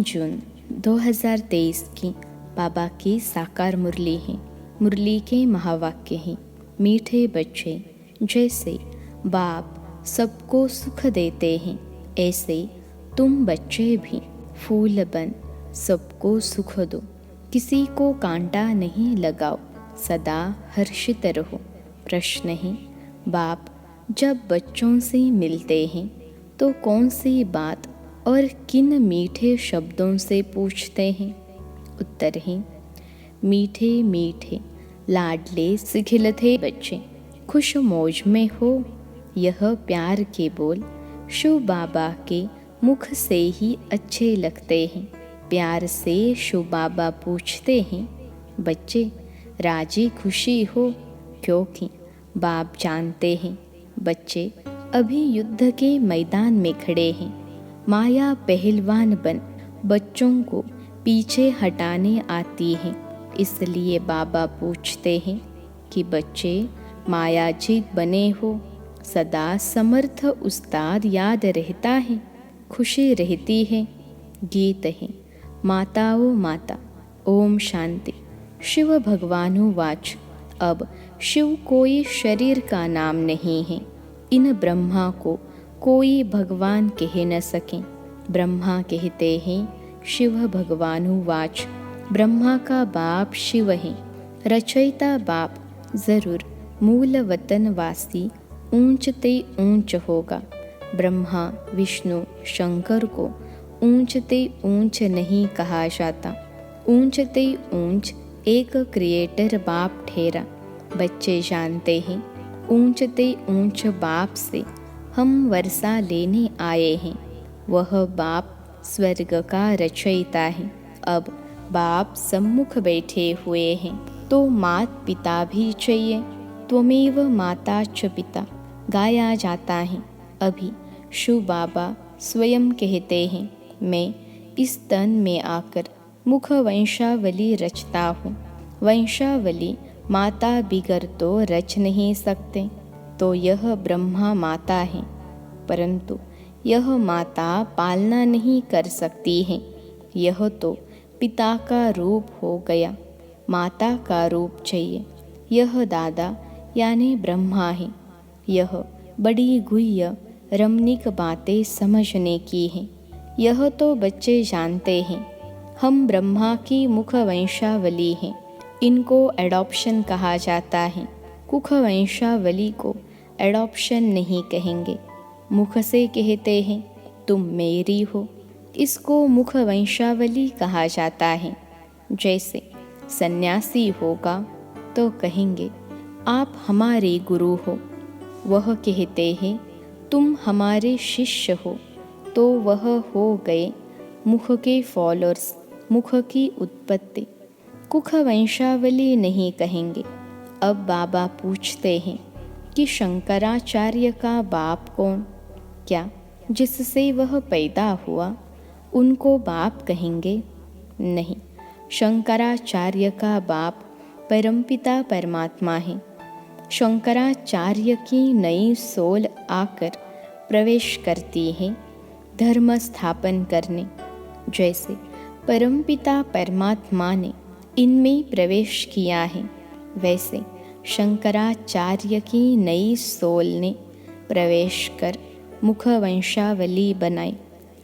3 जून 2023 की बाबा की साकार मुरली है। मुरली के महावाक्य हैं, मीठे बच्चे जैसे बाप सबको सुख देते हैं, ऐसे तुम बच्चे भी फूल बन सबको सुख दो। किसी को कांटा नहीं लगाओ, सदा हर्षित रहो। प्रश्न है, बाप जब बच्चों से मिलते हैं तो कौन सी बात और किन मीठे शब्दों से पूछते हैं? उत्तर है, मीठे मीठे लाडले सिखिलते बच्चे खुश मौज में हो। यह प्यार के बोल शिव बाबा के मुख से ही अच्छे लगते हैं। प्यार से शिव बाबा पूछते हैं, बच्चे राजी खुशी हो? क्योंकि बाप जानते हैं बच्चे अभी युद्ध के मैदान में खड़े हैं। माया पहलवान बन बच्चों को पीछे हटाने आती है। इसलिए बाबा पूछते हैं कि बच्चे मायाजीत बने हो। सदा समर्थ उस्ताद याद रहता है, खुशी रहती है। गीत है, माताओ माता ओम शांति। शिव भगवानुवाच, अब शिव कोई शरीर का नाम नहीं है। इन ब्रह्मा को कोई भगवान कह न सके। ब्रह्मा कहते हैं, शिव भगवानुवाच, ब्रह्मा का बाप शिव है। रचयिता बाप जरूर मूल वतनवासी ऊंचते ऊंच होगा। ब्रह्मा विष्णु शंकर को ऊंचते ऊंच नहीं कहा जाता। ऊंचते ऊंच एक क्रिएटर बाप ठहरा। बच्चे जानते हैं ऊंचते ऊंच बाप से हम वर्षा लेने आए हैं। वह बाप स्वर्ग का रचयिता है। अब बाप सम्मुख बैठे हुए हैं तो मात पिता भी चाहिए। त्वमेव माता च पिता गाया जाता है। अभी शिव बाबा स्वयं कहते हैं, मैं इस तन में आकर मुख वंशावली रचता हूँ। वंशावली माता बिगर तो रच नहीं सकते। तो यह ब्रह्मा माता है, परंतु यह माता पालना नहीं कर सकती है। यह तो पिता का रूप हो गया, माता का रूप चाहिए। यह दादा यानी ब्रह्मा है। यह बड़ी गुह्य रमणीक बातें समझने की है। यह तो बच्चे जानते हैं, हम ब्रह्मा की मुख वंशावली हैं। इनको एडॉप्शन कहा जाता है। मुख वंशावली को एडॉप्शन नहीं कहेंगे। मुख से कहते हैं तुम मेरी हो, इसको मुख वंशावली कहा जाता है। जैसे सन्यासी होगा तो कहेंगे आप हमारे गुरु हो। वह कहते हैं तुम हमारे शिष्य हो, तो वह हो गए मुख के फॉलोअर्स, मुख की उत्पत्ति। मुख वंशावली नहीं कहेंगे। अब बाबा पूछते हैं कि शंकराचार्य का बाप कौन? क्या जिससे वह पैदा हुआ उनको बाप कहेंगे? नहीं, शंकराचार्य का बाप परमपिता परमात्मा है। शंकराचार्य की नई सोल आकर प्रवेश करती है धर्म स्थापन करने। जैसे परमपिता परमात्मा ने इनमें प्रवेश किया है, वैसे शंकराचार्य की नई सोल ने प्रवेश कर मुख वंशावली बनाई।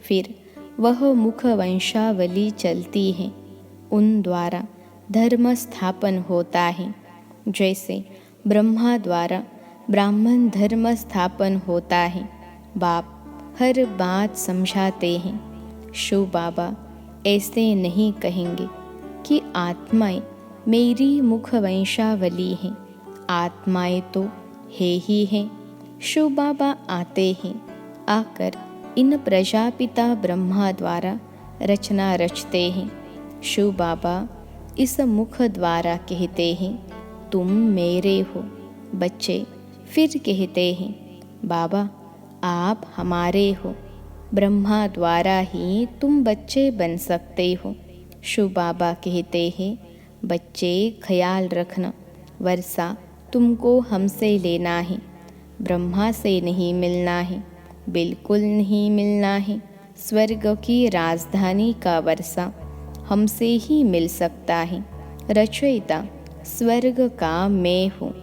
फिर वह मुख वंशावली चलती है, उन द्वारा धर्म स्थापन होता है। जैसे ब्रह्मा द्वारा ब्राह्मण धर्म स्थापन होता है। बाप हर बात समझाते हैं। शिव बाबा ऐसे नहीं कहेंगे कि आत्माएं मेरी मुख वंशावली हैं। आत्माएं तो है ही हैं। शिव बाबा आते हैं, आकर इन प्रजापिता ब्रह्मा द्वारा रचना रचते हैं। शिव बाबा इस मुख द्वारा कहते हैं तुम मेरे हो। बच्चे फिर कहते हैं बाबा आप हमारे हो। ब्रह्मा द्वारा ही तुम बच्चे बन सकते हो। शिव बाबा कहते हैं बच्चे ख्याल रखना, वर्षा तुमको हमसे लेना है, ब्रह्मा से नहीं मिलना है, बिल्कुल नहीं मिलना है। स्वर्ग की राजधानी का वर्षा हमसे ही मिल सकता है। रचयिता स्वर्ग का मैं हूँ।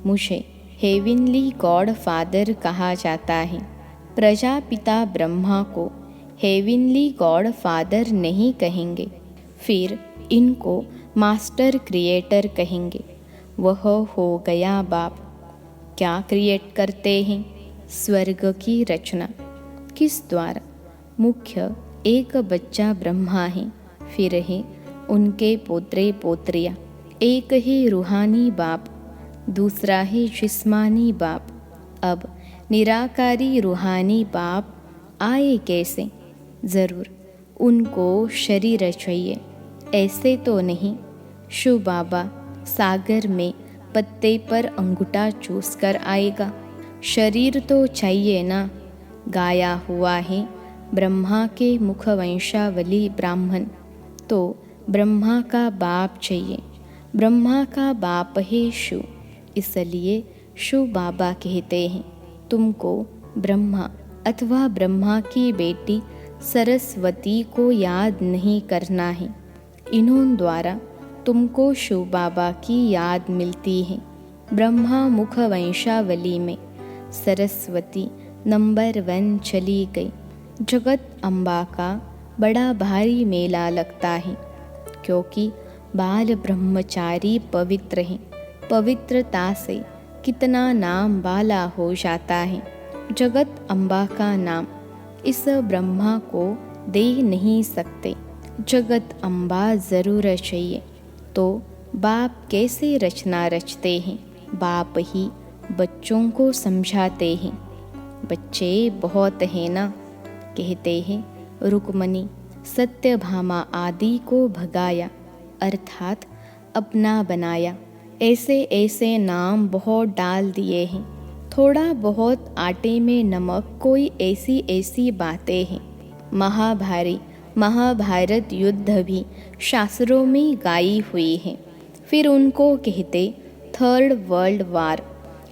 मुझे हेविनली गॉड फादर कहा जाता है। प्रजापिता ब्रह्मा को हेविनली गॉड फादर नहीं कहेंगे, फिर इनको मास्टर क्रिएटर कहेंगे। वह हो गया बाप। क्या क्रिएट करते हैं? स्वर्ग की रचना। किस द्वारा? मुख्य एक बच्चा ब्रह्मा है, फिर है उनके पोत्रे पोत्रियाँ। एक है रूहानी बाप, दूसरा है जिस्मानी बाप। अब निराकारी रूहानी बाप आए कैसे? ज़रूर उनको शरीर चाहिए, ऐसे तो नहीं। शिव बाबा सागर में पत्ते पर अंगूठा चूस कर आएगा। शरीर तो चाहिए ना। गाया हुआ है ब्रह्मा के मुखवंशावली ब्राह्मण, तो ब्रह्मा का बाप चाहिए। ब्रह्मा का बाप है शिव, इसलिए शिव बाबा कहते हैं तुमको ब्रह्मा अथवा ब्रह्मा की बेटी सरस्वती को याद नहीं करना है। इन्हों द्वारा तुमको शिव बाबा की याद मिलती है। ब्रह्मा मुख वंशावली में सरस्वती नंबर 1 चली गई। जगत अम्बा का बड़ा भारी मेला लगता है, क्योंकि बाल ब्रह्मचारी पवित्र हैं। पवित्रता से कितना नाम बाला हो जाता है। जगत अम्बा का नाम इस ब्रह्मा को दे नहीं सकते। जगत अम्बा ज़रूर चाहिए, तो बाप कैसे रचना रचते हैं? बाप ही बच्चों को समझाते हैं। बच्चे बहुत हैं ना, कहते हैं रुक्मणी सत्यभामा आदि को भगाया, अर्थात अपना बनाया। ऐसे ऐसे नाम बहुत डाल दिए हैं। थोड़ा बहुत आटे में नमक, कोई ऐसी ऐसी बातें हैं। महाभारत युद्ध भी शास्त्रों में गाई हुई है। फिर उनको कहते 3rd वर्ल्ड वार।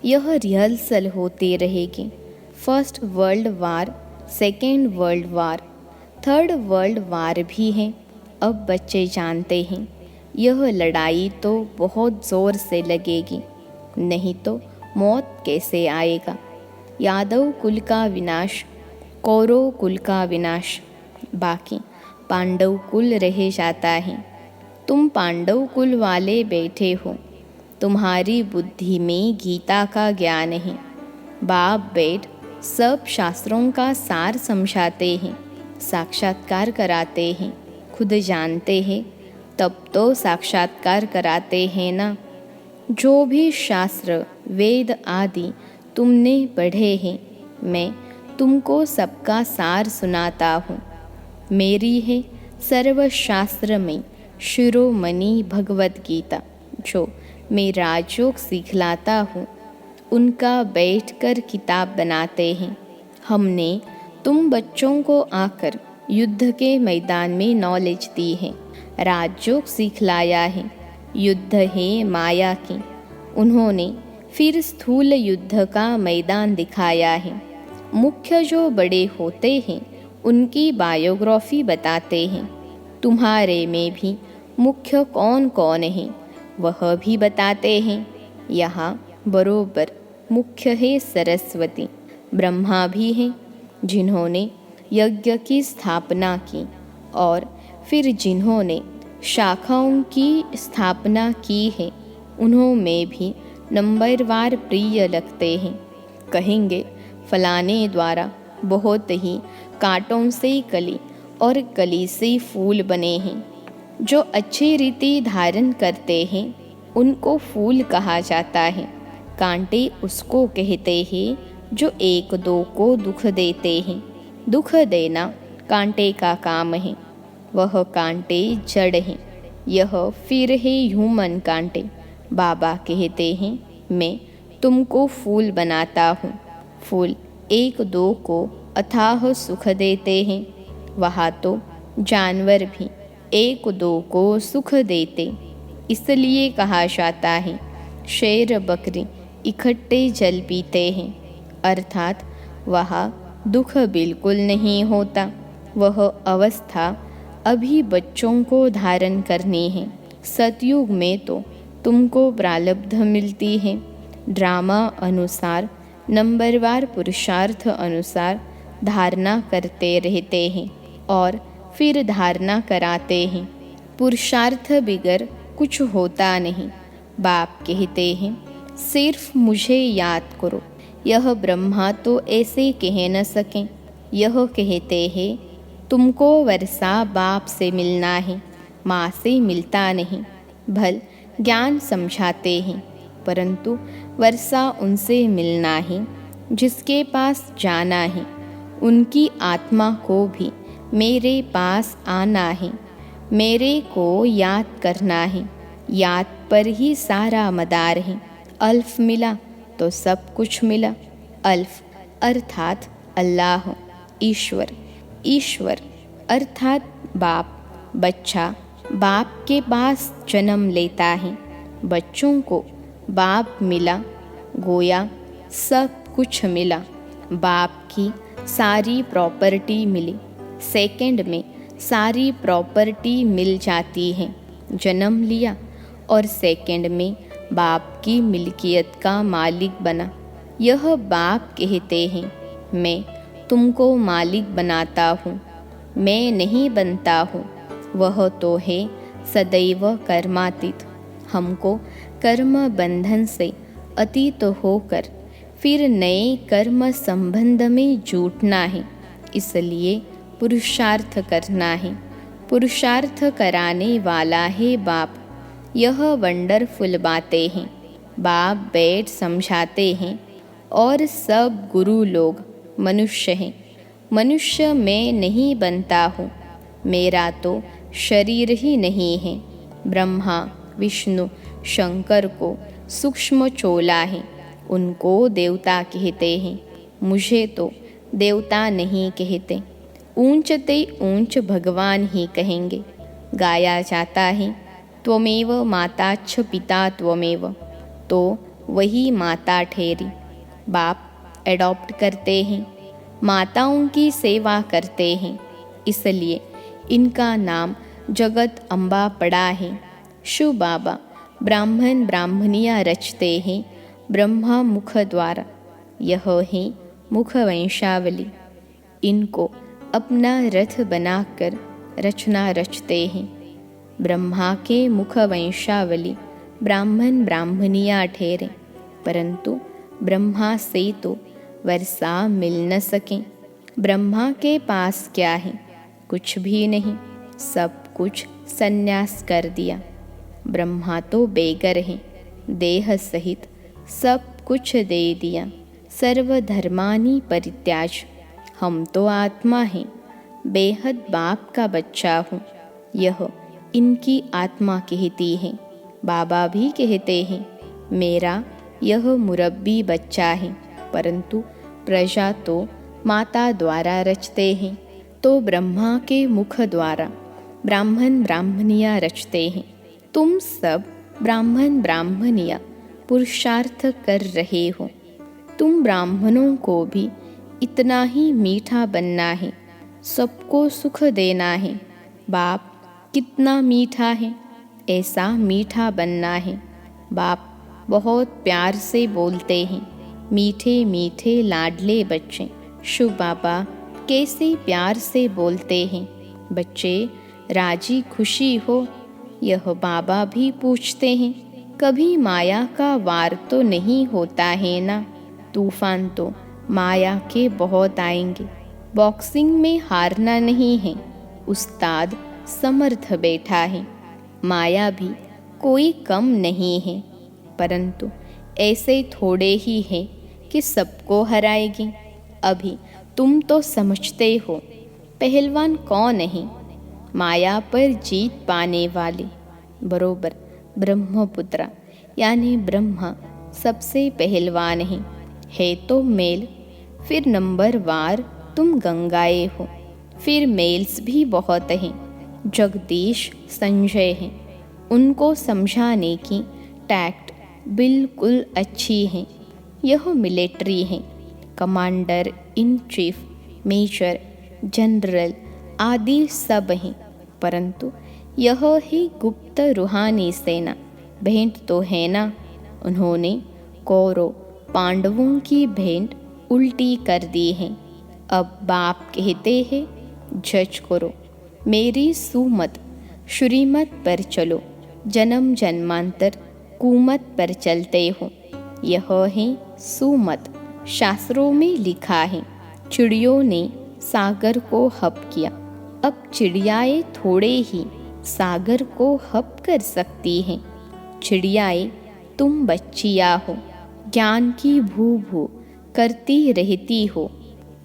यह रिहर्सल होती रहेगी। 1st world war, 2nd world war, 3rd world war भी है। अब बच्चे जानते हैं यह लड़ाई तो बहुत ज़ोर से लगेगी, नहीं तो मौत कैसे आएगा। यादव कुल का विनाश, कौरव कुल का विनाश, बाकी पांडव कुल रह जाता है। तुम पांडव कुल वाले बैठे हो, तुम्हारी बुद्धि में गीता का ज्ञान है। बाप बैठ सब शास्त्रों का सार समझाते हैं, साक्षात्कार कराते हैं। खुद जानते हैं तब तो साक्षात्कार कराते हैं ना। जो भी शास्त्र वेद आदि तुमने पढ़े हैं, मैं तुमको सबका सार सुनाता हूँ। मेरी है सर्वशास्त्र में शिरोमणि भगवत गीता, जो मैं राजयोग सिखलाता हूँ। उनका बैठकर किताब बनाते हैं। हमने तुम बच्चों को आकर युद्ध के मैदान में नॉलेज दी है, राजयोग सिखलाया है। युद्ध है माया की। उन्होंने फिर स्थूल युद्ध का मैदान दिखाया है। मुख्य जो बड़े होते हैं उनकी बायोग्राफी बताते हैं। तुम्हारे में भी मुख्य कौन कौन है वह भी बताते हैं। यहाँ बरोबर मुख्य है सरस्वती। ब्रह्मा भी हैं, जिन्होंने यज्ञ की स्थापना की, और फिर जिन्होंने शाखाओं की स्थापना की है, उन्होंने भी नंबरवार प्रिय लगते हैं। कहेंगे फलाने द्वारा बहुत ही कांटों से कली और कली से फूल बने हैं। जो अच्छी रीति धारण करते हैं उनको फूल कहा जाता है। कांटे उसको कहते हैं जो एक दो को दुख देते हैं। दुख देना कांटे का काम है। वह कांटे जड़ हैं। यह फिर है ह्यूमन कांटे। बाबा कहते हैं मैं तुमको फूल बनाता हूँ। फूल एक दो को अथाह सुख देते हैं। वहाँ तो जानवर भी एक दो को सुख देते, इसलिए कहा जाता है शेर बकरी इकट्ठे जल पीते हैं, अर्थात वहाँ दुख बिल्कुल नहीं होता। वह अवस्था अभी बच्चों को धारण करनी है। सतयुग में तो तुमको प्रारब्ध मिलती है। ड्रामा अनुसार नंबरवार पुरुषार्थ अनुसार धारणा करते रहते हैं और फिर धारणा कराते हैं। पुरुषार्थ बिगर कुछ होता नहीं। बाप कहते हैं सिर्फ मुझे याद करो। यह ब्रह्मा तो ऐसे कह न सकें। यह कहते हैं तुमको वर्षा बाप से मिलना है, माँ से मिलता नहीं। भल ज्ञान समझाते हैं, परंतु वर्षा उनसे मिलना है जिसके पास जाना है। उनकी आत्मा को भी मेरे पास आना है, मेरे को याद करना है। याद पर ही सारा मदार है। अल्फ मिला तो सब कुछ मिला। अल्फ अर्थात अल्लाह, ईश्वर। ईश्वर अर्थात बाप। बच्चा बाप के पास जन्म लेता है। बच्चों को बाप मिला, गोया सब कुछ मिला। बाप की सारी प्रॉपर्टी मिली। सेकंड में सारी प्रॉपर्टी मिल जाती है। जन्म लिया और सेकंड में बाप की मिल्कियत का मालिक बना। यह बाप कहते हैं मैं तुमको मालिक बनाता हूँ, मैं नहीं बनता हूँ। वह तो है सदैव कर्मातीत। हमको कर्म बंधन से अतीत होकर फिर नए कर्म संबंध में जुटना है। इसलिए पुरुषार्थ करना है। पुरुषार्थ कराने वाला है बाप। यह वंडरफुल बातें हैं। बाप बैठ समझाते हैं और सब गुरु लोग मनुष्य हैं। मनुष्य मैं नहीं बनता हूँ, मेरा तो शरीर ही नहीं है। ब्रह्मा विष्णु शंकर को सूक्ष्म चोला है, उनको देवता कहते हैं। मुझे तो देवता नहीं कहते, ऊंचते ऊंच भगवान ही कहेंगे। गाया जाता है त्वमेव माताच्छ पिता त्वमेव, तो वही माता ठहरी। बाप एडॉप्ट करते हैं, माताओं की सेवा करते हैं, इसलिए इनका नाम जगत अम्बा पड़ा है। शिव बाबा ब्राह्मण ब्राह्मणियाँ रचते हैं ब्रह्मा मुख द्वारा। यह है मुख वंशावली। इनको अपना रथ बनाकर रचना रचते हैं। ब्रह्मा के मुख वंशावली ब्राह्मण ब्राह्मणियाँ ठहरे, परंतु ब्रह्मा से तो वर्षा मिल न सके। ब्रह्मा के पास क्या है? कुछ भी नहीं, सब कुछ संन्यास कर दिया। ब्रह्मा तो बेगर है, देह सहित सब कुछ दे दिया। सर्वधर्मानि परित्याज। हम तो आत्मा हैं, बेहद बाप का बच्चा हूँ, यह इनकी आत्मा कहती है। बाबा भी कहते हैं मेरा यह मुरब्बी बच्चा है, परंतु प्रजा तो माता द्वारा रचते हैं, तो ब्रह्मा के मुख द्वारा ब्राह्मण ब्राह्मणियाँ रचते हैं। तुम सब ब्राह्मण ब्राह्मणियाँ पुरुषार्थ कर रहे हो। तुम ब्राह्मणों को भी इतना ही मीठा बनना है, सबको सुख देना है। बाप कितना मीठा है, ऐसा मीठा बनना है। बाप बहुत प्यार से बोलते हैं, मीठे मीठे लाडले बच्चे। शिव बाबा कैसे प्यार से बोलते हैं, बच्चे राजी खुशी हो। यह बाबा भी पूछते हैं, कभी माया का वार तो नहीं होता है ना? तूफान तो माया के बहुत आएंगे। बॉक्सिंग में हारना नहीं है, उस्ताद समर्थ बैठा है। माया भी कोई कम नहीं है, परंतु ऐसे थोड़े ही है कि सबको हराएगी। अभी तुम तो समझते हो पहलवान कौन है? माया पर जीत पाने वाले। बरोबर ब्रह्मपुत्र यानी ब्रह्मा सबसे पहलवान है तो मेल। फिर नंबर वार तुम गंगाए हो। फिर मेल्स भी बहुत हैं। जगदीश संजय हैं, उनको समझाने की टैक्ट बिल्कुल अच्छी है। यह मिलिट्री हैं, commander in chief, major general, आदि सब हैं, परंतु यह ही गुप्त रूहानी सेना भेंट तो है ना। उन्होंने कौरव पांडवों की भेंट उल्टी कर दी है। अब बाप कहते हैं जज करो, मेरी सुमत श्रीमत पर चलो, जन्म जन्मांतर कुमत पर चलते हो। यह है सुमत, शास्त्रों में लिखा है। चिड़ियों ने सागर को हप किया, अब चिड़ियाएँ थोड़े ही सागर को हप कर सकती हैं। चिड़ियाएँ तुम बच्चियाँ हो, ज्ञान की भू भू करती रहती हो।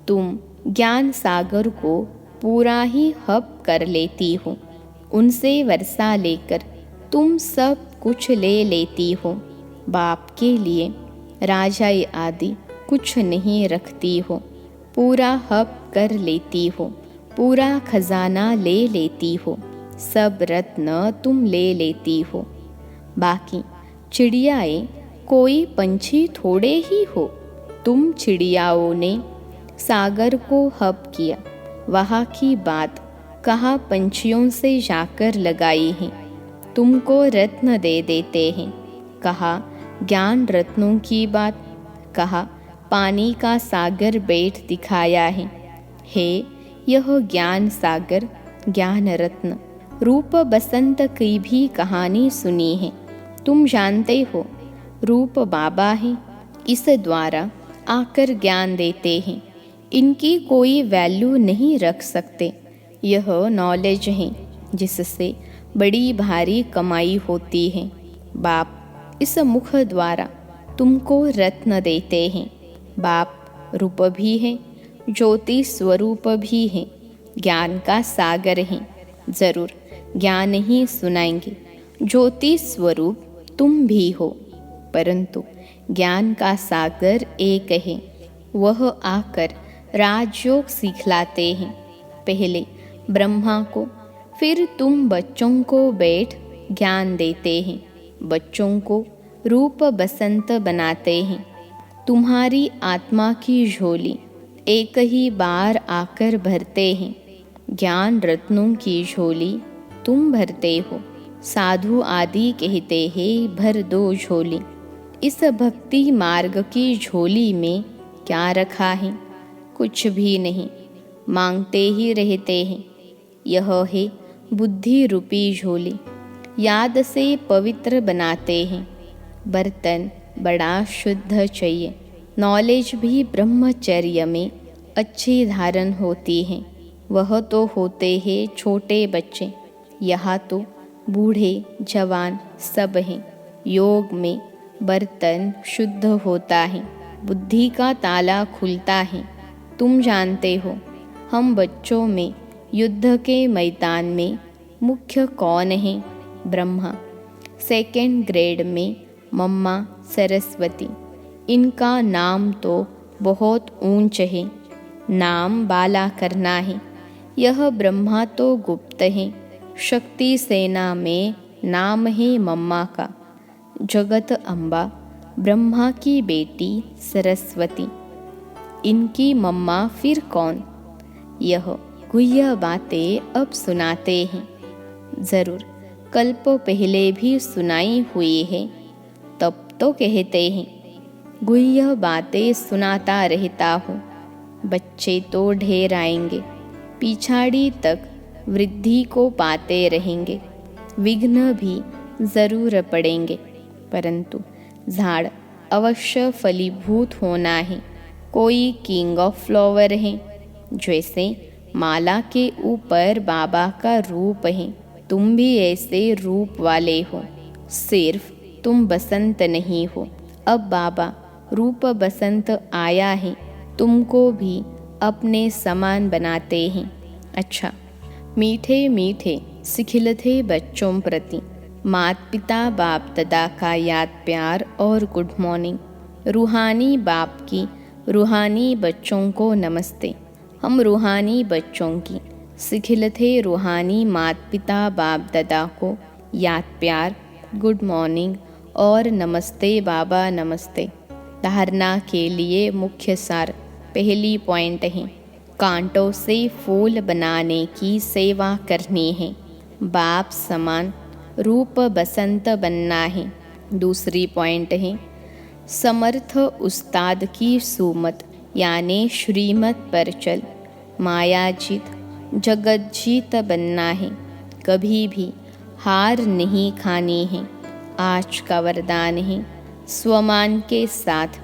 तुम ज्ञान सागर को पूरा ही हप कर लेती हो। उनसे वर्षा लेकर तुम सब कुछ ले लेती हो। बाप के लिए राजाई आदि कुछ नहीं रखती हो, पूरा हप कर लेती हो, पूरा खजाना ले लेती हो, सब रत्न तुम ले लेती हो। बाकी चिड़ियाएँ कोई पंछी थोड़े ही हो। तुम चिड़ियाओं ने सागर को हप किया, वहाँ की बात कहाँ पंछियों से जाकर लगाई है। तुमको रत्न दे देते हैं, कहा ज्ञान रत्नों की बात, कहा पानी का सागर बेट दिखाया है। यह ज्ञान सागर ज्ञान रत्न रूप बसंत की भी कहानी सुनी है। तुम जानते हो रूप बाबा है, इस द्वारा आकर ज्ञान देते हैं। इनकी कोई वैल्यू नहीं रख सकते। यह नॉलेज है जिससे बड़ी भारी कमाई होती है। बाप इस मुख द्वारा तुमको रत्न देते हैं। बाप रूप भी है, ज्योति स्वरूप भी है, ज्ञान का सागर है। जरूर ज्ञान ही सुनाएंगे। ज्योति स्वरूप तुम भी हो, परंतु ज्ञान का सागर एक है। वह आकर राजयोग सिखलाते हैं। पहले ब्रह्मा को, फिर तुम बच्चों को बैठ ज्ञान देते हैं। बच्चों को रूप बसंत बनाते हैं। तुम्हारी आत्मा की झोली एक ही बार आकर भरते हैं। ज्ञान रत्नों की झोली तुम भरते हो। साधु आदि कहते हैं भर दो झोली। इस भक्ति मार्ग की झोली में क्या रखा है? कुछ भी नहीं, मांगते ही रहते हैं। यह है बुद्धि रूपी झोली, याद से पवित्र बनाते हैं। बर्तन बड़ा शुद्ध चाहिए। नॉलेज भी ब्रह्मचर्य में अच्छी धारण होती है। वह तो होते हैं छोटे बच्चे, यहाँ तो बूढ़े जवान सब हैं। योग में बर्तन शुद्ध होता है, बुद्धि का ताला खुलता है। तुम जानते हो हम बच्चों में युद्ध के मैदान में मुख्य कौन है? ब्रह्मा। सेकंड ग्रेड में मम्मा सरस्वती। इनका नाम तो बहुत ऊंच है, नाम बाला करना है। यह ब्रह्मा तो गुप्त है। शक्ति सेना में नाम है मम्मा का। जगत अम्बा ब्रह्मा की बेटी सरस्वती। इनकी मम्मा फिर कौन? यह गुह्य बातें अब सुनाते हैं। जरूर कल्प पहले भी सुनाई हुई है, तब तो कहते हैं गुह्य बातें सुनाता रहता हूँ। बच्चे तो ढेर आएंगे, पिछाड़ी तक वृद्धि को पाते रहेंगे। विघ्न भी जरूर पड़ेंगे, परंतु झाड़ अवश्य फलीभूत होना है। कोई किंग ऑफ फ्लावर है, जैसे माला के ऊपर बाबा का रूप है। तुम भी ऐसे रूप वाले हो, सिर्फ तुम बसंत नहीं हो। अब बाबा रूप बसंत आया है, तुमको भी अपने समान बनाते हैं। अच्छा, मीठे मीठे सिखिलते बच्चों प्रति माता पिता बाप दादा का याद प्यार और गुड मॉर्निंग। रूहानी बाप की रूहानी बच्चों को नमस्ते। हम रूहानी बच्चों की सिखिलते रूहानी माता पिता बाप दादा को याद प्यार, गुड मॉर्निंग और नमस्ते बाबा नमस्ते। धारणा के लिए मुख्य सार पहली पॉइंट है, कांटों से फूल बनाने की सेवा करनी है। बाप समान रूप बसंत बनना है। दूसरी पॉइंट है समर्थ उस्ताद की सुमत यानी श्रीमत पर चल। मायाजीत जगत जीत बनना है। कभी भी हार नहीं खानी है। आज का वरदान है स्वमान के साथ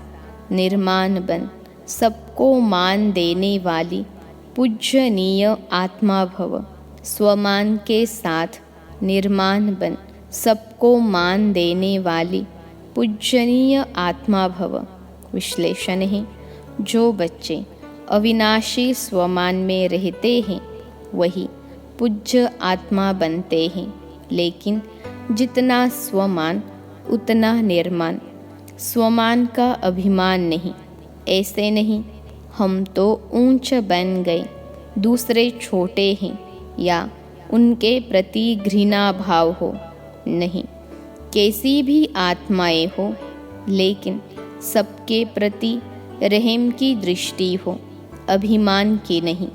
निर्माण बन। सबको मान देने वाली पूज्यनीय आत्मा भव। स्वमान के साथ निर्माण बन। सबको मान देने वाली पूज्यनीय आत्मा भव। विश्लेषण है जो बच्चे अविनाशी स्वमान में रहते हैं वही पूज्य आत्मा बनते हैं। लेकिन जितना स्वमान उतना निर्माण। स्वमान का अभिमान नहीं। ऐसे नहीं हम तो ऊंच बन गए, दूसरे छोटे हैं या उनके प्रति घृणा भाव हो। नहीं, कैसी भी आत्माएं हो लेकिन सबके प्रति रहम की दृष्टि हो, अभिमान की नहीं।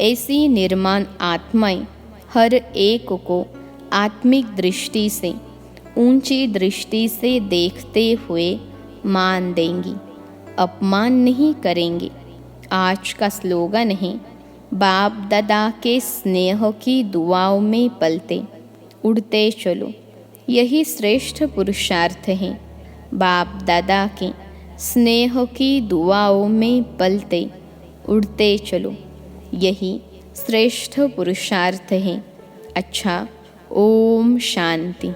ऐसी निर्माण आत्माएं हर एक को आत्मिक दृष्टि से ऊंची दृष्टि से देखते हुए मान देंगी, अपमान नहीं करेंगे। आज का स्लोगन है बाप दादा के स्नेह की दुआओं में पलते उड़ते चलो। यही श्रेष्ठ पुरुषार्थ है। बाप दादा के स्नेह की दुआओं में पलते उड़ते चलो, यही श्रेष्ठ पुरुषार्थ है। अच्छा, ओम शांति।